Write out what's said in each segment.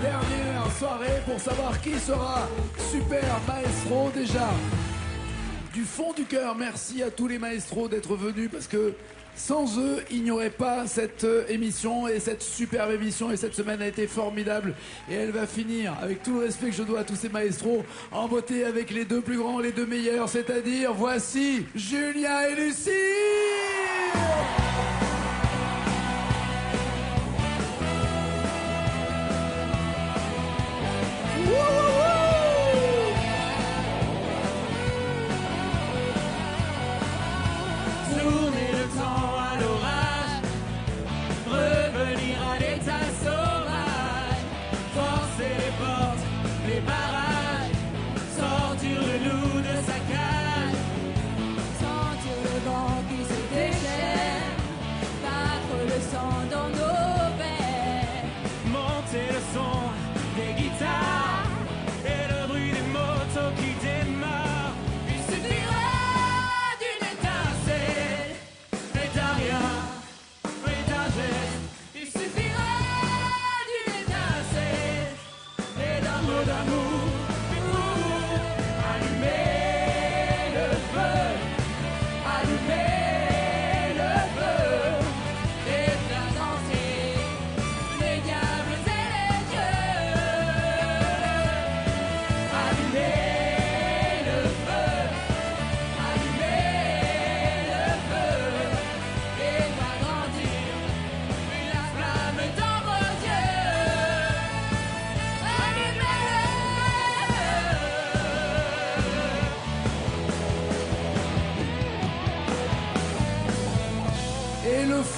dernière soirée pour savoir qui sera super maestro. Déjà, du fond du cœur, merci à tous les maestros d'être venus parce que sans eux, il n'y aurait pas cette émission et cette superbe émission. Et cette semaine a été formidable. Et elle va finir, avec tout le respect que je dois à tous ces maestros, en beauté avec les deux plus grands, les deux meilleurs. C'est-à-dire, voici Julien et Lucille.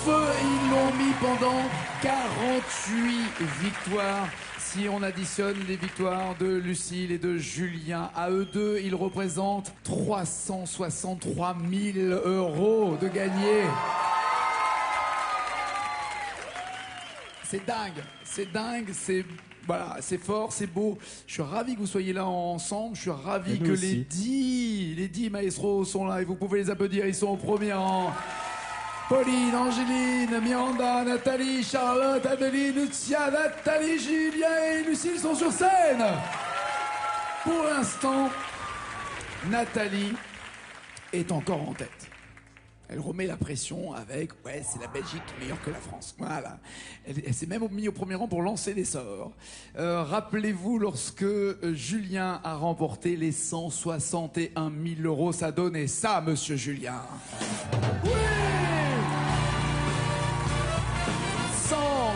Ils l'ont mis pendant 48 victoires. Si on additionne les victoires de Lucille et de Julien, à eux deux, ils représentent 363 000 € de gagnés. C'est dingue, voilà, c'est fort, c'est beau. Je suis ravi que vous soyez là ensemble. Je suis ravi que les 10 maestros sont là et vous pouvez les applaudir. Ils sont au premier rang. Pauline, Angéline, Miranda, Nathalie, Charlotte, Adeline, Lucia, Nathalie, Julien et Lucille sont sur scène. Pour l'instant, Nathalie est encore en tête. Elle remet la pression avec « ouais, c'est la Belgique meilleure que la France ». Voilà. Elle s'est même mise au premier rang pour lancer les sorts. Rappelez-vous, lorsque Julien a remporté les 161 000 €, ça donnait ça, monsieur Julien. Oui !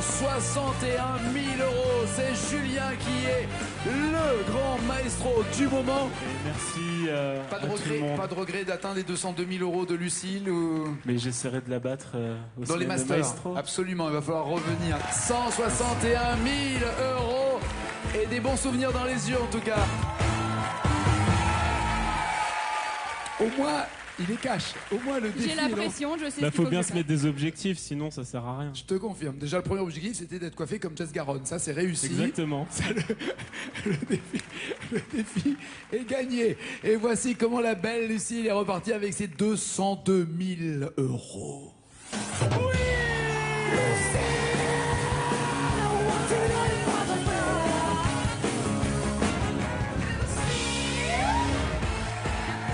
161 000 €, c'est Julien qui est le grand maestro du moment. Et merci pas de regret d'atteindre les 202 000 € de Lucille ou... Mais j'essaierai de la battre aussi dans les masters. Absolument, il va falloir revenir. 161 000 € et des bons souvenirs dans les yeux en tout cas. Au moins, il est cash. Au moins le défi. J'ai la pression, je sais ce qu'il faut bien se mettre des objectifs, sinon ça sert à rien. Je te confirme. Déjà, le premier objectif, c'était d'être coiffé comme Jess Garonne. Ça, c'est réussi. Exactement. Ça, le défi est gagné. Et voici comment la belle Lucille est repartie avec ses 202 000 €. Oui!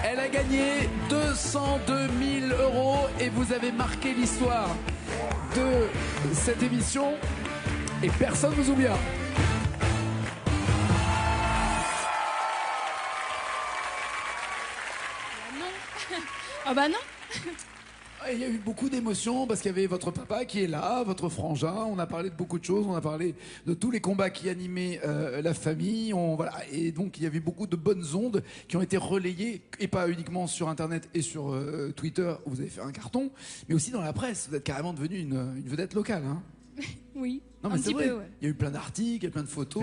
Elle a gagné 202 000 € et vous avez marqué l'histoire de cette émission et personne ne vous oublie. Ah bah non. Il y a eu beaucoup d'émotions parce qu'il y avait votre papa qui est là, votre frangin. On a parlé de beaucoup de choses. On a parlé de tous les combats qui animaient la famille. Voilà. Et donc, il y avait beaucoup de bonnes ondes qui ont été relayées, et pas uniquement sur Internet et sur Twitter, où vous avez fait un carton, mais aussi dans la presse. Vous êtes carrément devenu une vedette locale. Hein. Oui. Non, mais un c'est petit vrai. peu, ouais. Il y a eu plein d'articles, plein de photos.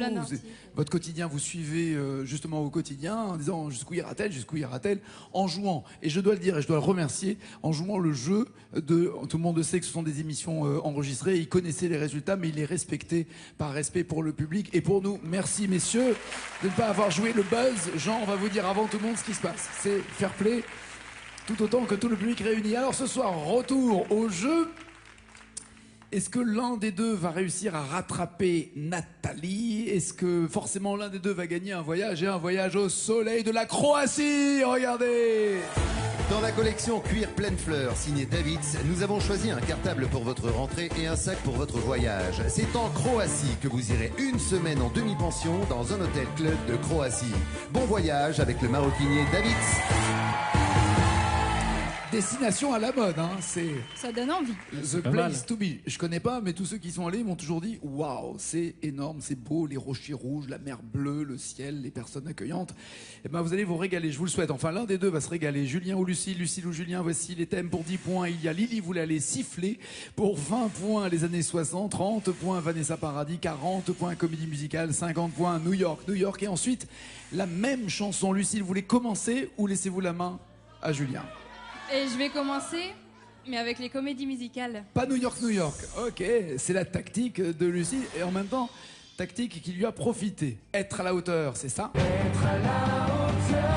Votre quotidien, vous suivez justement au quotidien en disant jusqu'où ira-t-elle, en jouant. Et je dois le dire, et je dois le remercier, en jouant le jeu de... Tout le monde sait que ce sont des émissions enregistrées. Il connaissait les résultats, mais il les respectait par respect pour le public et pour nous. Merci, messieurs, de ne pas avoir joué le buzz. Jean, on va vous dire avant tout le monde ce qui se passe. C'est fair play, tout autant que tout le public réuni. Alors ce soir, retour au jeu. Est-ce que l'un des deux va réussir à rattraper Nathalie? Est-ce que forcément l'un des deux va gagner un voyage et un voyage au soleil de la Croatie? Regardez! Dans la collection Cuir pleine fleurs signée Davids, nous avons choisi un cartable pour votre rentrée et un sac pour votre voyage. C'est en Croatie que vous irez une semaine en demi-pension dans un hôtel club de Croatie. Bon voyage avec le maroquinier Davids. Destination à la mode, hein, c'est Ça donne envie. the place to be. Je connais pas, mais tous ceux qui sont allés m'ont toujours dit waouh, c'est énorme, c'est beau, les rochers rouges, la mer bleue, le ciel, les personnes accueillantes. Et ben vous allez vous régaler, je vous le souhaite. Enfin, l'un des deux va se régaler. Julien ou Lucille, Lucille ou Julien, voici les thèmes pour 10 points. Il y a Lily voulait aller siffler pour 20 points les années 60, 30 points Vanessa Paradis, 40 points comédie musicale, 50 points New York, New York. Et ensuite, la même chanson. Lucille, vous voulez commencer ou laissez-vous la main à Julien? Et je vais commencer, mais avec les comédies musicales. Pas New York, New York. Ok, c'est la tactique de Lucie et en même temps, tactique qui lui a profité. Être à la hauteur, c'est ça? Être à la hauteur,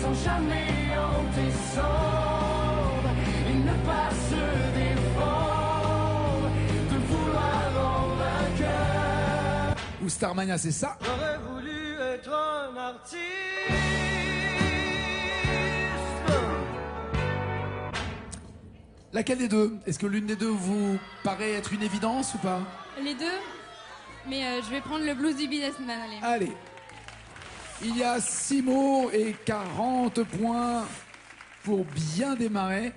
sans jamais en descendre, et ne pas se défendre, de vouloir en vainqueur. Ou Starmania, c'est ça? J'aurais voulu être un artiste. Laquelle des deux? Est-ce que l'une des deux vous paraît être une évidence ou pas? Les deux, mais je vais prendre le blues du businessman, allez. Allez. Il y a 6 mots et 40 points pour bien démarrer.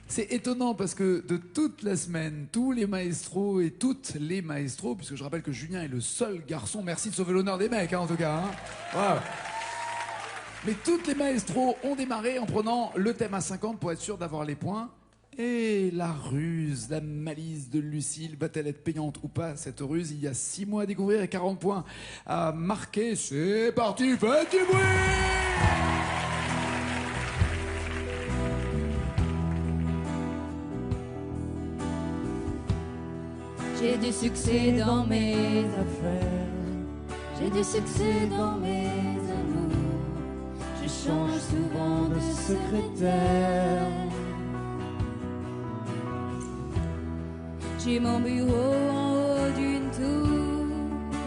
C'est étonnant parce que de toute la semaine, tous les maestros et toutes les maestros, puisque je rappelle que Julien est le seul garçon, merci de sauver l'honneur des mecs, hein, en tout cas. Hein. Wow. Mais toutes les maestros ont démarré en prenant le thème à 50 pour être sûr d'avoir les points. Et la ruse, la malice de Lucille, va-t-elle être payante ou pas, cette ruse? Il y a 6 mois à découvrir et 40 points à marquer. C'est parti, faites du bruit! J'ai du succès dans mes affaires, j'ai du succès dans mes amours, je change souvent de secrétaire. J'ai mon bureau en haut d'une tour,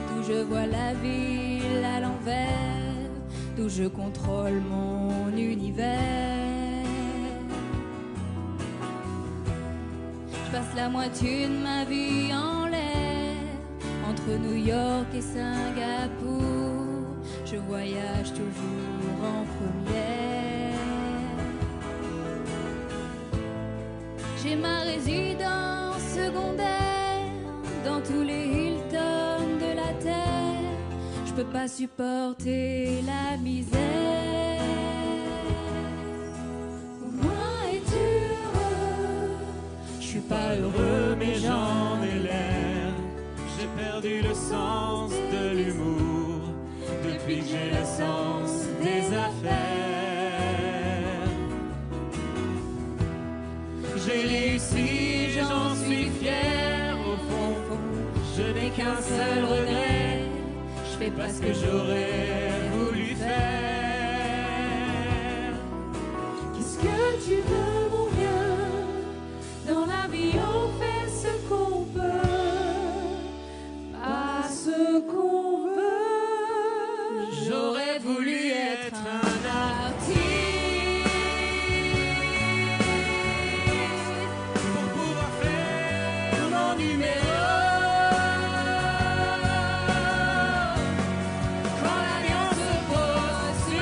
d'où je vois la ville à l'envers, d'où je contrôle mon univers. Je passe la moitié de ma vie en l'air, entre New York et Singapour, je voyage toujours en première. J'ai ma résidence secondaire dans tous les Hilton de la terre. Je peux pas supporter la misère. Moi es-tu heureux? Je suis pas heureux, mais j'en ai l'air. J'ai perdu le sens de l'humour depuis que j'ai le sens des affaires. J'ai réussi, j'en suis fier. Au fond, je n'ai qu'un seul regret. Je fais pas ce que j'aurais voulu faire. Qu'est-ce que tu veux, mon bien? Dans la vie, on fait ce qu'on peut, pas ce qu'on veut. J'aurais voulu être un artiste pour pouvoir faire mon numéro. Quand l'avion se pose sur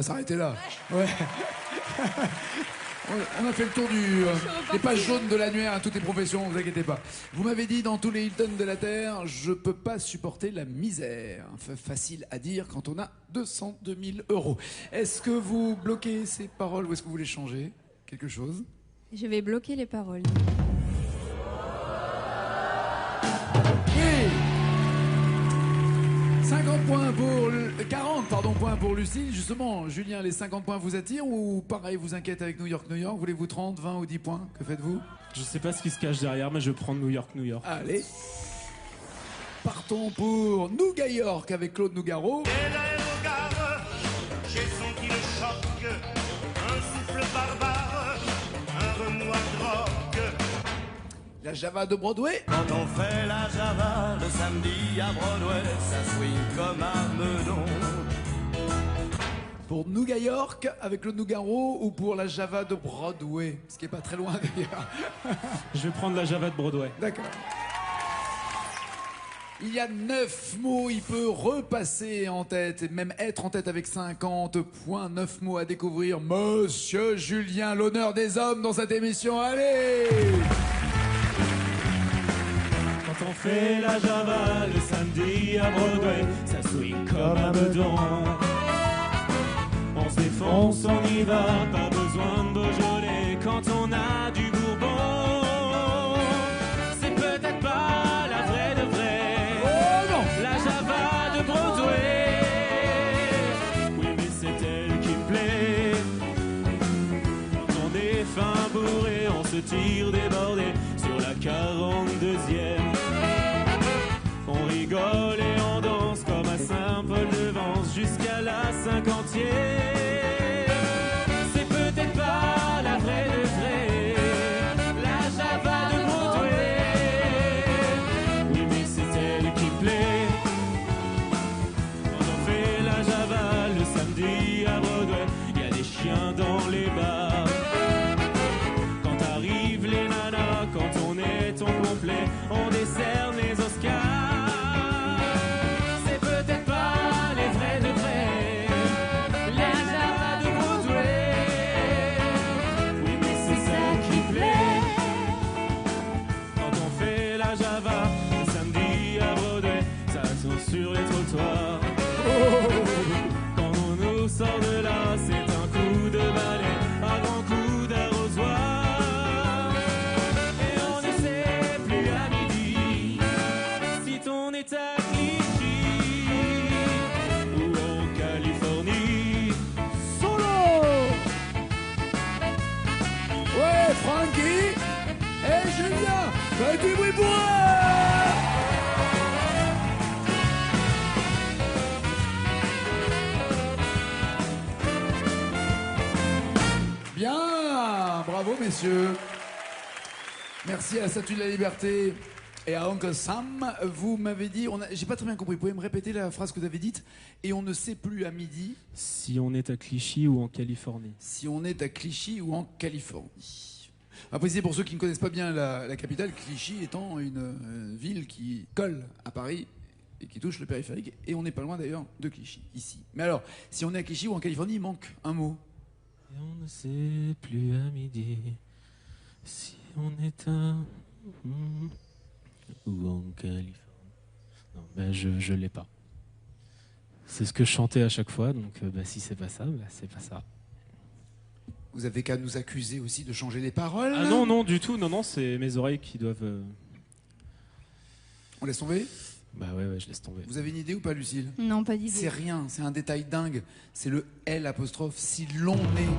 s'arrêter là. Ouais. On a fait le tour des pages jaunes de l'annuaire à toutes les professions, vous inquiétez pas. Vous m'avez dit dans tous les Hilton de la Terre, je peux pas supporter la misère. Facile à dire quand on a 202 000 euros. Est-ce que vous bloquez ces paroles ou est-ce que vous voulez changer quelque chose? Je vais bloquer les paroles. Oui. 40 points pour Lucille. Justement, Julien, les 50 points vous attirent ou pareil vous inquiète avec New York? Voulez-vous 30, 20 ou 10 points? Que faites-vous? Je sais pas ce qui se cache derrière, mais je prends New York. Allez. Partons pour Nougat York avec Claude Nougaro. Et l'aérogare, j'ai senti le choc, un souffle barbare, un remoi de rock. La Java de Broadway. Quand on fait la Java le samedi à Broadway, ça swing comme un meudon. Pour Nougat York avec le Nougaro ou pour la Java de Broadway, ce qui est pas très loin d'ailleurs. Je vais prendre la Java de Broadway. D'accord. Il y a 9 mots, il peut repasser en tête et même être en tête avec 50 points. 9 mots à découvrir. Monsieur Julien, l'honneur des hommes dans cette émission. Allez! Quand on fait la Java le samedi à Broadway, ça swing comme un bedon. On se défonce, on y va, pas besoin de Beaujolais quand on a du Bourbon. C'est peut-être pas la vraie de vraie, Oh non! la Java de Broadway. Oui, mais c'est elle qui me plaît. Quand on est fin bourré, on se tire débordé sur la 42e. On rigole et on danse comme à Saint-Paul-de-Vence jusqu'à la 50e. C'est peut-être pas la vraie de vraie, la Java de Broadway. Oui, mais c'est elle qui plaît. Quand on fait la Java le samedi à Broadway, y a des chiens dans les bars. Quand arrivent les nanas, quand on est au complet, on décerne les Oscars. Sur les trottoirs. Quand on nous sort de là, c'est un coup de balai, un grand coup d'arrosoir. Et on ne sait plus à midi si ton est à Clichy ou en Californie. Solo! Ouais, Frankie et Julien, faites du bruit pour eux! Bien, bravo messieurs. Merci à la Statue de la Liberté et à Uncle Sam. Vous m'avez dit, j'ai pas très bien compris, vous pouvez me répéter la phrase que vous avez dite? Et on ne sait plus à midi. Si on est à Clichy ou en Californie. Si on est à Clichy ou en Californie. À préciser pour ceux qui ne connaissent pas bien la capitale, Clichy étant une ville qui colle à Paris et qui touche le périphérique. Et on n'est pas loin d'ailleurs de Clichy, ici. Mais alors, si on est à Clichy ou en Californie, il manque un mot. Et on ne sait plus à midi si on est à ou en Californie. Non, ben je l'ai pas. C'est ce que je chantais à chaque fois, donc si c'est pas ça, c'est pas ça. Vous avez qu'à nous accuser aussi de changer les paroles. Ah non, du tout, non, c'est mes oreilles qui doivent... On laisse tomber? Bah ouais, je laisse tomber. Vous avez une idée ou pas, Lucille? Non, pas d'idée. C'est rien, c'est un détail dingue. C'est le L apostrophe. Si l'on est.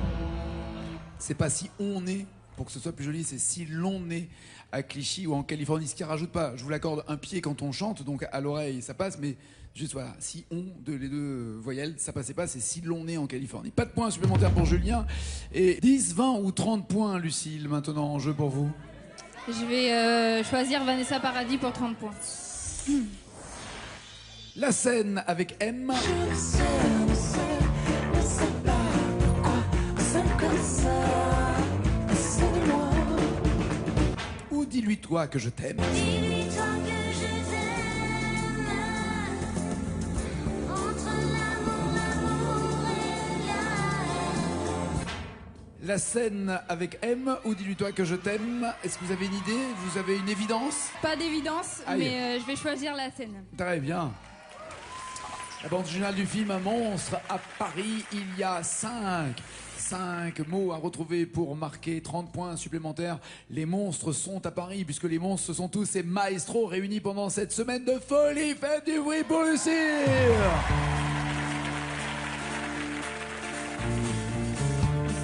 C'est pas si on est, pour que ce soit plus joli, c'est si l'on est à Clichy ou en Californie. Ce qui rajoute pas, je vous l'accorde, un pied quand on chante, donc à l'oreille ça passe, mais juste voilà, si on, les deux voyelles, ça passait pas, c'est si l'on est en Californie. Pas de points supplémentaires pour Julien. Et 10, 20 ou 30 points, Lucille, maintenant en jeu pour vous. Je vais choisir Vanessa Paradis pour 30 points. La scène avec M. Je ne sais pas pourquoi c'est comme ça. C'est-moi. Ou dis-lui toi que je t'aime. Dis-lui-toi que je t'aime. Entre l'amour et La scène avec M ou dis-lui-toi que je t'aime. Est-ce que vous avez une idée? Vous avez une évidence? Pas d'évidence, Aïe. mais je vais choisir la scène. Très bien. La bande originale du film Un monstre à Paris, il y a 5 mots à retrouver pour marquer 30 points supplémentaires. Les monstres sont à Paris, puisque les monstres ce sont tous ces maestros réunis pendant cette semaine de folie. Faites du bruit pour Lucie.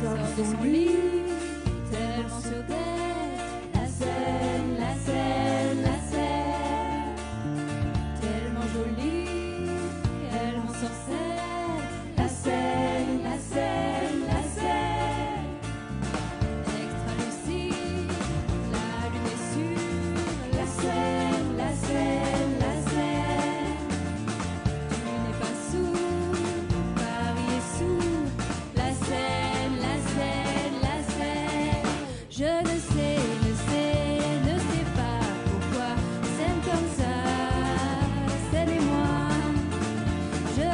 Sort de son lit, tellement sur terre, la scène, la scène, la scène, tellement jolie, elle rend sur scène, la scène, la scène, la scène, extra lucide, la lune est sûre, la scène, la scène, la scène, tu n'es pas sourd, Paris est sourd, la scène, la scène, la scène. Je ne sais pas pourquoi scène comme ça, scène et moi. Je ne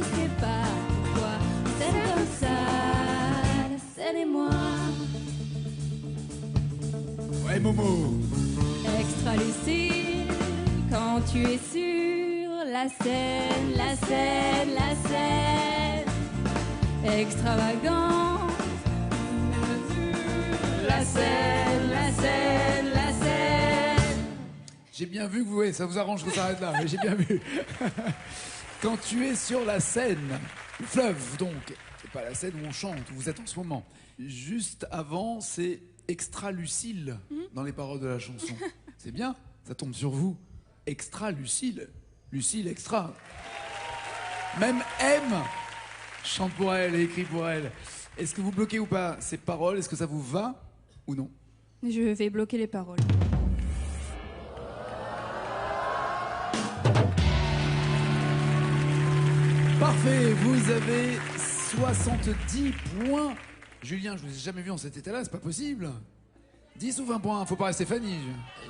sais pas pourquoi scène comme ça, scène et moi. Ouais, Momo. Extra lucide quand tu es sur la scène, la scène, la scène. Extravagante, la scène, la scène, la scène. J'ai bien vu que vous, ouais, ça vous arrange qu'on s'arrête là, mais j'ai bien vu. Quand tu es sur la scène, le fleuve donc, c'est pas la scène où on chante, où vous êtes en ce moment. Juste avant, c'est extra lucile dans les paroles de la chanson. C'est bien, ça tombe sur vous. Extra lucile, lucile extra. Même M chante pour elle et écrit pour elle. Est-ce que vous bloquez ou pas ces paroles? Est-ce que ça vous va ou non? Je vais bloquer les paroles. Parfait, vous avez 70 points. Julien, je vous ai jamais vu en cet état-là, c'est pas possible. 10 ou 20 points, faut pas rester Fanny.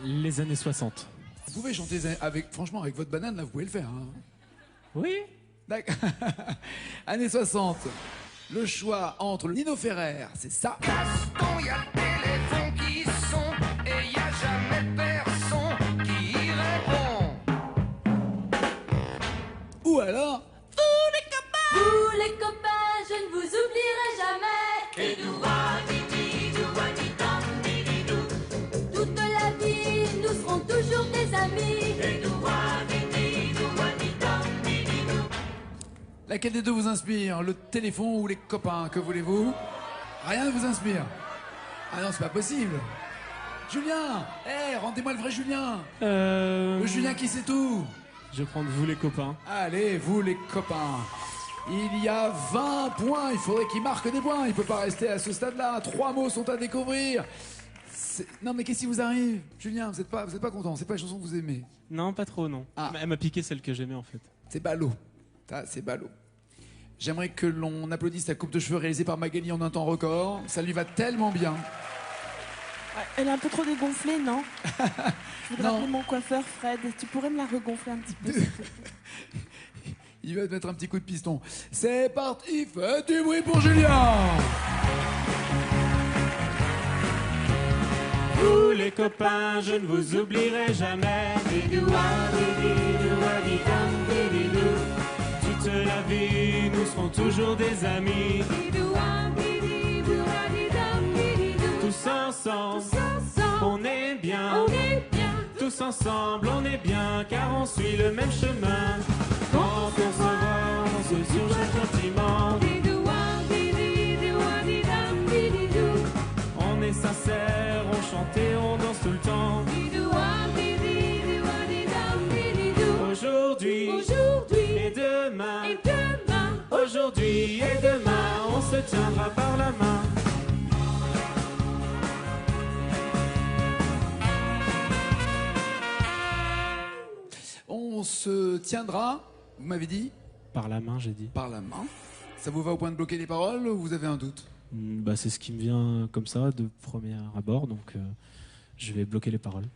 Les années 60. Vous pouvez chanter avec, franchement, avec votre banane, là, vous pouvez le faire. Hein. Oui. D'accord. Années 60. Le choix entre Nino Ferrer, c'est ça. Gaston, y a le téléphone qui sonne et y a jamais personne qui y répond. Ou alors, Vous les copains, je ne vous oublierai jamais. Toute la vie, nous serons toujours des amis. laquelle des deux vous inspire? Le téléphone ou les copains? Que voulez-vous? Rien ne vous inspire? Ah non, c'est pas possible. Julien, rendez-moi le vrai Julien. Le Julien qui sait tout. Je vais prendre vous les copains. Allez, vous les copains. Il y a 20 points, il faudrait qu'il marque des points. Il peut pas rester à ce stade-là. 3 mots sont à découvrir. Non mais qu'est-ce qui vous arrive? Julien, vous êtes pas content, c'est pas la chanson que vous aimez? Non, pas trop, non. Ah. Elle m'a piqué celle que j'aimais en fait. C'est ballot. Ça, c'est ballot. J'aimerais que l'on applaudisse la coupe de cheveux réalisée par Magali en un temps record. Ça lui va tellement bien. Elle est un peu trop dégonflée, non? Je voudrais Non. appeler mon coiffeur, Fred. Tu pourrais me la regonfler un petit peu, s'il te plaît. Il va te mettre un petit coup de piston. C'est parti, faites du bruit pour Julien. Vous les copains, je ne vous oublierai jamais. Toute la vie, nous serons toujours des amis. Tous ensemble, on est bien. Tous ensemble, on est bien, car on suit le même chemin. Quand on se voit, on se surjette gentiment. On est sincère, on chante et on danse tout le temps. Aujourd'hui et demain. Aujourd'hui et demain, on se tiendra par la main. On se tiendra, vous m'avez dit? Par la main, j'ai dit. Par la main. Ça vous va au point de bloquer les paroles ou vous avez un doute? Bah, c'est ce qui me vient comme ça de premier abord, donc je vais bloquer les paroles.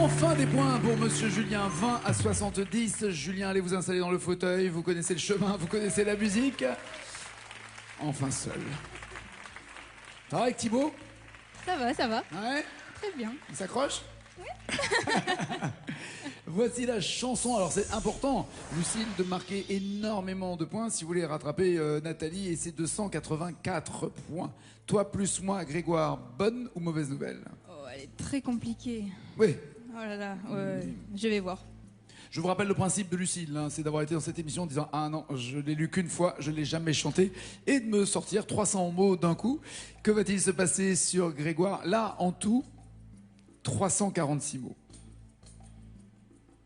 Enfin des points pour Monsieur Julien, 20 à 70. Julien, allez vous installer dans le fauteuil, vous connaissez le chemin, vous connaissez la musique. Enfin seul. Ça va avec Thibaut? Ça va, ça va. Ouais. Très bien. Il s'accroche? Oui. Voici la chanson. Alors c'est important, Lucille, de marquer énormément de points si vous voulez rattraper Nathalie et ses 284 points. Toi plus moi, Grégoire, bonne ou mauvaise nouvelle? Oh, elle est très compliquée. Oui. Oh là là, ouais, je vais voir. Je vous rappelle le principe de Lucille, hein, c'est d'avoir été dans cette émission en disant « Ah non, je l'ai lu qu'une fois, je ne l'ai jamais chanté » et de me sortir 300 mots d'un coup. Que va-t-il se passer sur Grégoire? Là, en tout, 346 mots.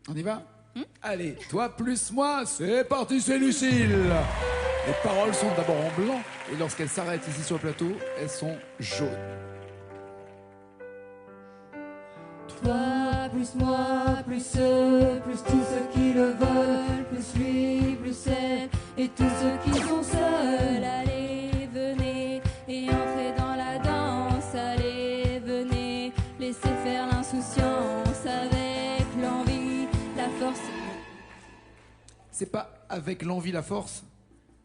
On y va? Allez, toi plus moi, c'est parti, c'est Lucille. Les paroles sont d'abord en blanc et lorsqu'elles s'arrêtent ici sur le plateau, elles sont jaunes. Toi, plus moi, plus eux, plus tous ceux qui le veulent, plus lui, plus elle, et tous ceux qui sont seuls. Allez, venez, et entrez dans la danse. Allez, venez, laissez faire l'insouciance avec l'envie, la force. C'est pas avec l'envie, la force,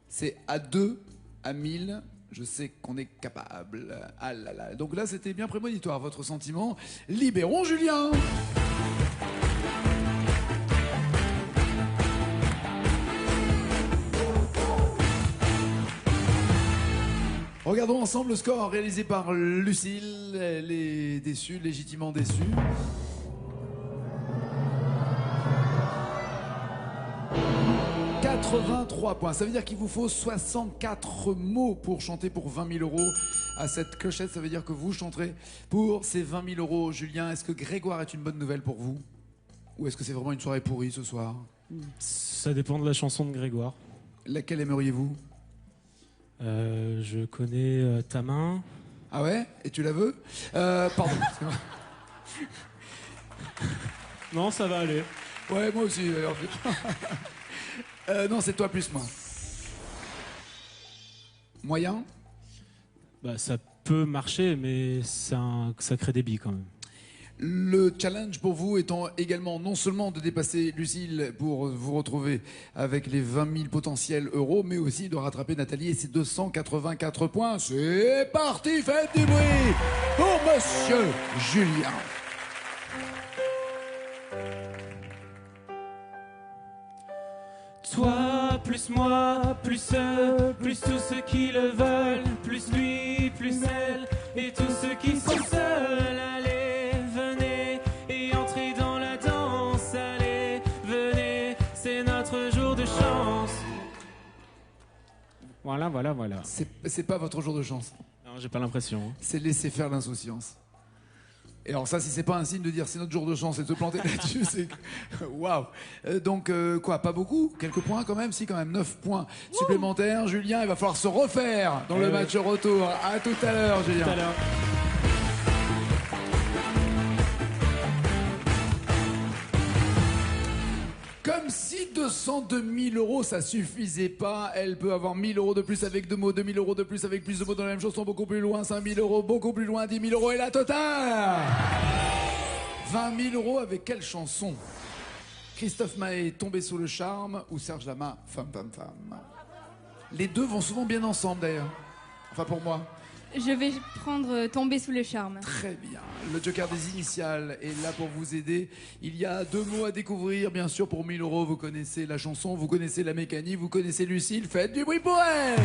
c'est à 2, à 1000. Je sais qu'on est capable. Ah là là. Donc là, c'était bien prémonitoire, votre sentiment. Libérons Julien. Regardons ensemble le score réalisé par Lucille. Elle est déçue, légitimement déçue. « 83 points. Ça veut dire qu'il vous faut 64 mots pour chanter pour 20 000 € à cette clochette. Ça veut dire que vous chanterez pour ces 20 000 €. Julien, est-ce que Grégoire est une bonne nouvelle pour vous? Ou est-ce que c'est vraiment une soirée pourrie ce soir? Ça dépend de la chanson de Grégoire. Laquelle aimeriez-vous? Je connais Ta main. Ah ouais? Et tu la veux? Pardon. Non, ça va aller. Ouais, moi aussi. Non, c'est toi plus moi. Moyen? Bah, ça peut marcher, mais c'est un sacré débit quand même. Le challenge pour vous étant également non seulement de dépasser Lucille pour vous retrouver avec les 20 000 potentiels euros, mais aussi de rattraper Nathalie et ses 284 points. C'est parti, faites du bruit pour Monsieur Julien. Toi, plus moi, plus eux, plus tous ceux qui le veulent, plus lui, plus elle, et tous ceux qui sont seuls. Allez, venez, et entrez dans la danse. Allez, venez, c'est notre jour de chance. Voilà. C'est pas votre jour de chance. Non, j'ai pas l'impression. C'est laisser faire l'insouciance. Et alors ça, si c'est pas un signe de dire c'est notre jour de chance et de se planter là-dessus, c'est que... Waouh. Donc quoi, pas beaucoup? Quelques points quand même? Si, quand même, 9 points supplémentaires. Julien, il va falloir se refaire dans le match retour. À tout à l'heure, Julien. Tout à l'heure. Comme si 202 000 € ça suffisait pas, elle peut avoir 1 000 € de plus avec 2 mots, 2 000 € de plus avec plus de mots dans la même chanson, beaucoup plus loin, 5 000 € beaucoup plus loin, 10 000 € et la totale 20 000 € avec quelle chanson? Christophe Maé, Tombé sous le charme, ou Serge Lama, Femme. Les deux vont souvent bien ensemble d'ailleurs. Enfin pour moi. Je vais prendre Tomber sous le charme. Très bien. Le Joker des initiales est là pour vous aider. Il y a 2 mots à découvrir, bien sûr, pour 1 000 €. Vous connaissez la chanson, vous connaissez la mécanique, vous connaissez Lucille. Faites du bruit pour elle.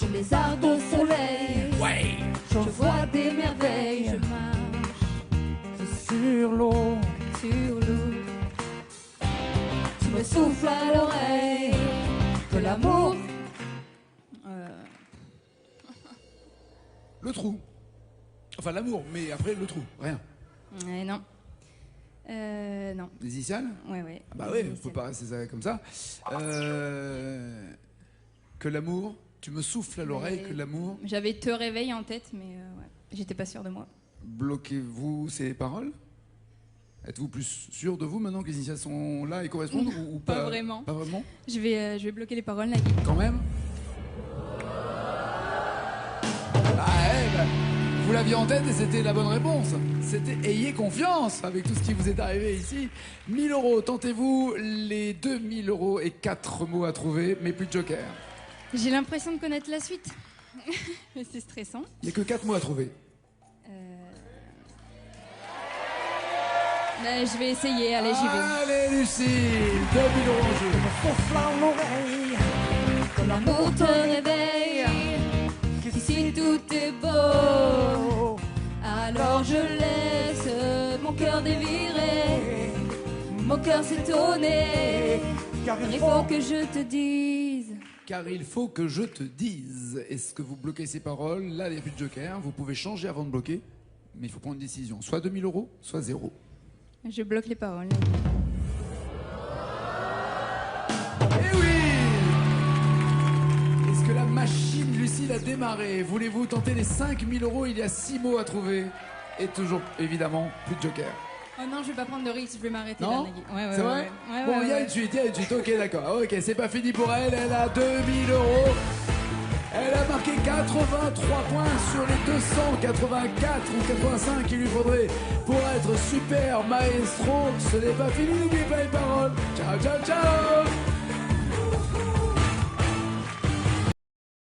Je lézarde au soleil. Ouais. Je vois des merveilles. Je marche Sur l'eau, sur l'eau. Tu me souffles à l'oreille de l'amour. Le trou. Enfin, l'amour, mais après, le trou. Rien. Non. Non. Les initiales? Ouais. Ah bah oui, on peut pas rester ça comme ça. Que l'amour, tu me souffles à l'oreille, que l'amour... J'avais Te réveille en tête, mais ouais. J'étais pas sûre de moi. Bloquez-vous ces paroles? Êtes-vous plus sûr de vous maintenant que les initiales sont là et correspondent ou Pas vraiment. Pas vraiment. Je vais bloquer les paroles, Nagui. Quand même. Vous l'aviez en tête et c'était la bonne réponse. C'était ayez confiance avec tout ce qui vous est arrivé ici. 1000 €, tentez-vous les 2000 € et 4 mots à trouver, mais plus de joker. J'ai l'impression de connaître la suite. Mais c'est stressant. Il n'y a que 4 mots à trouver. Je vais essayer, allez, j'y vais. Allez Lucie, 2000 € en jeu. Que l'amour te réveille, qu'ici tout est beau. Alors je laisse mon cœur dévirer, mon cœur s'étonner, car il faut que je te dise. Car il faut que je te dise. Est-ce que vous bloquez ces paroles? Là, il n'y a plus de joker. Vous pouvez changer avant de bloquer, mais il faut prendre une décision. Soit 2000 €, soit 0. Je bloque les paroles. Eh oui! Est-ce que la machine Lucille a démarré? Voulez-vous tenter les 5000 €? Il y a 6 mots à trouver. Et toujours, évidemment, plus de joker. Oh non, je vais pas prendre de risque, je vais m'arrêter là, Non? Nagui. C'est vrai? Bon, il y a une suite, ok, d'accord. Ok, c'est pas fini pour elle, elle a 2000 €. Elle a marqué 83 points sur les 284 ou 85 qu'il lui faudrait pour être super maestro. Ce n'est pas fini, n'oubliez pas les paroles. Ciao, ciao, ciao!